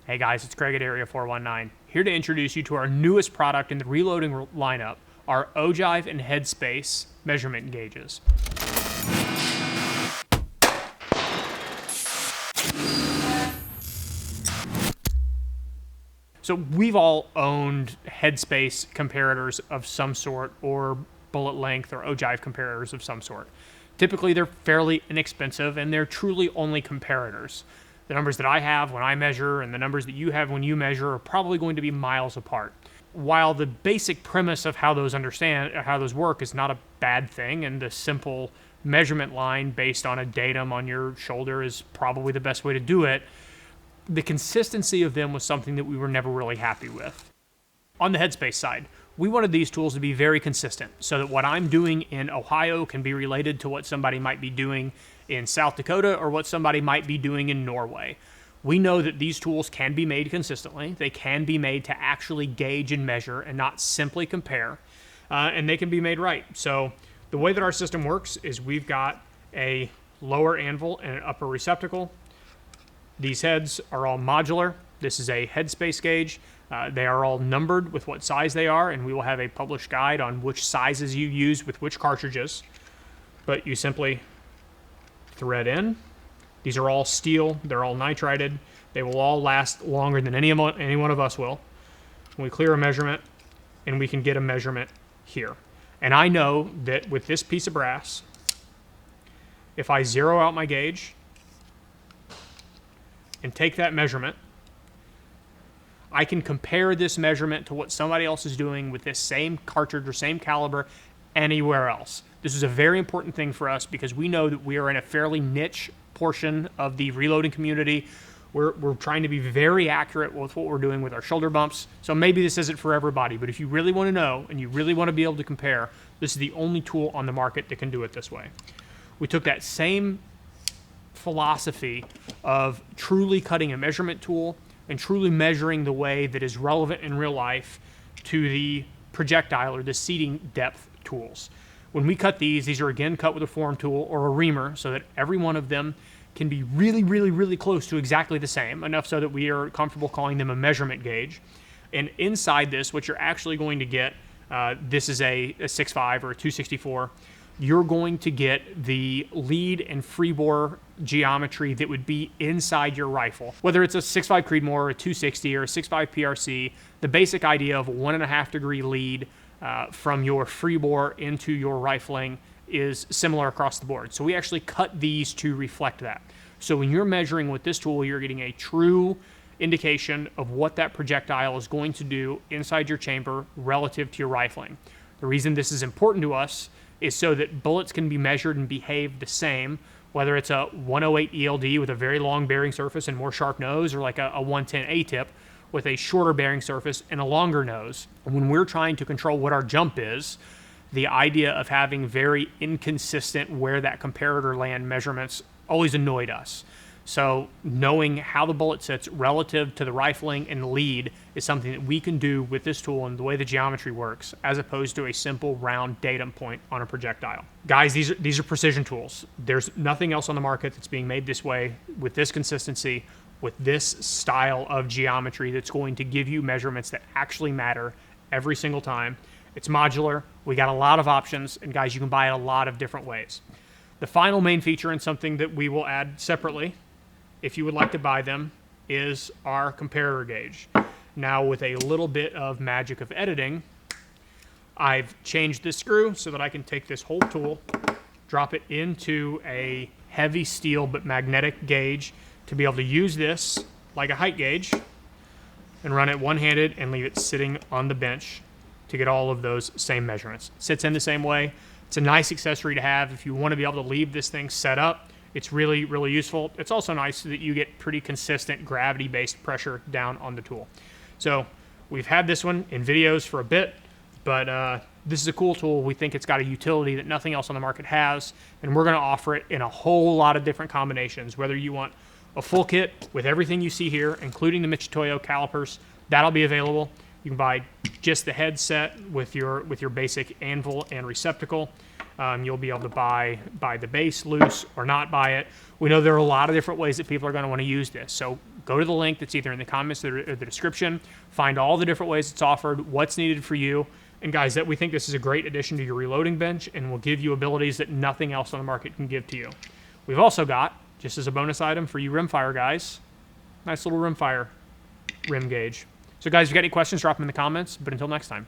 Hey guys, it's Craig at Area 419, here to introduce you to our newest product in the reloading lineup, our Ogive and Headspace measurement gauges. So we've all owned Headspace comparators of some sort, or bullet length or Ogive comparators of some sort. Typically they're fairly inexpensive and they're truly only comparators. The numbers that I have when I measure and the numbers that you have when you measure are probably going to be miles apart. While the basic premise of how those work is not a bad thing, and the simple measurement line based on a datum on your shoulder is probably the best way to do it, the consistency of them was something that we were never really happy with. On the Headspace side, we wanted these tools to be very consistent so that what I'm doing in Ohio can be related to what somebody might be doing in South Dakota or what somebody might be doing in Norway. We know that these tools can be made consistently. They can be made to actually gauge and measure and not simply compare, and they can be made right. So the way that our system works is we've got a lower anvil and an upper receptacle. These heads are all modular. This is a Headspace gauge. They are all numbered with what size they are, and we will have a published guide on which sizes you use with which cartridges. But you simply thread in. These are all steel. They're all nitrided. They will all last longer than any one of us will. We clear a measurement, and we can get a measurement here. And I know that with this piece of brass, if I zero out my gauge and take that measurement, I can compare this measurement to what somebody else is doing with this same cartridge or same caliber anywhere else. This is a very important thing for us because we know that we are in a fairly niche portion of the reloading community. We're trying to be very accurate with what we're doing with our shoulder bumps. So maybe this isn't for everybody, but if you really want to know and you really want to be able to compare, this is the only tool on the market that can do it this way. We took that same philosophy of truly cutting a measurement tool and truly measuring the way that is relevant in real life to the projectile or the seating depth tools. When we cut these are again cut with a form tool or a reamer so that every one of them can be really, really, really close to exactly the same, enough so that we are comfortable calling them a measurement gauge. And inside this, what you're actually going to get, this is a 6.5 or a 264, you're going to get the lead and freebore geometry that would be inside your rifle. Whether it's a 6.5 Creedmoor, or a 260, or a 6.5 PRC, the basic idea of a 1.5 degree lead from your freebore into your rifling is similar across the board. So we actually cut these to reflect that. So when you're measuring with this tool, you're getting a true indication of what that projectile is going to do inside your chamber relative to your rifling. The reason this is important to us is so that bullets can be measured and behave the same, whether it's a 108 ELD with a very long bearing surface and more sharp nose, or like a 110 A-tip with a shorter bearing surface and a longer nose. And when we're trying to control what our jump is, the idea of having very inconsistent where that comparator land measurements always annoyed us. So knowing how the bullet sits relative to the rifling and the lead is something that we can do with this tool and the way the geometry works, as opposed to a simple round datum point on a projectile. Guys, these are precision tools. There's nothing else on the market that's being made this way, with this consistency, with this style of geometry that's going to give you measurements that actually matter every single time. It's modular. We got a lot of options, and guys, you can buy it a lot of different ways. The final main feature, and something that we will add separately if you would like to buy them, is our comparator gauge. Now, with a little bit of magic of editing, I've changed this screw so that I can take this whole tool, drop it into a heavy steel but magnetic gauge to be able to use this like a height gauge and run it one-handed and leave it sitting on the bench to get all of those same measurements. It sits in the same way. It's a nice accessory to have if you want to be able to leave this thing set up. It's really, really useful. It's also nice so that you get pretty consistent gravity-based pressure down on the tool. So we've had this one in videos for a bit, but this is a cool tool. We think it's got a utility that nothing else on the market has, and we're going to offer it in a whole lot of different combinations. Whether you want a full kit with everything you see here, including the Michitoyo calipers, that'll be available. You can buy just the head set with your basic anvil and receptacle. You'll be able to buy the base loose or not buy it. We know there are a lot of different ways that people are going to want to use this. So Go to the link that's either in the comments or the description. Find all the different ways it's offered, what's needed for you. And guys, that we think this is a great addition to your reloading bench and will give you abilities that nothing else on the market can give to you. We've also got, just as a bonus item for you rimfire guys, nice little rimfire rim gauge. So guys, if you got any questions, drop them in the comments. But until next time.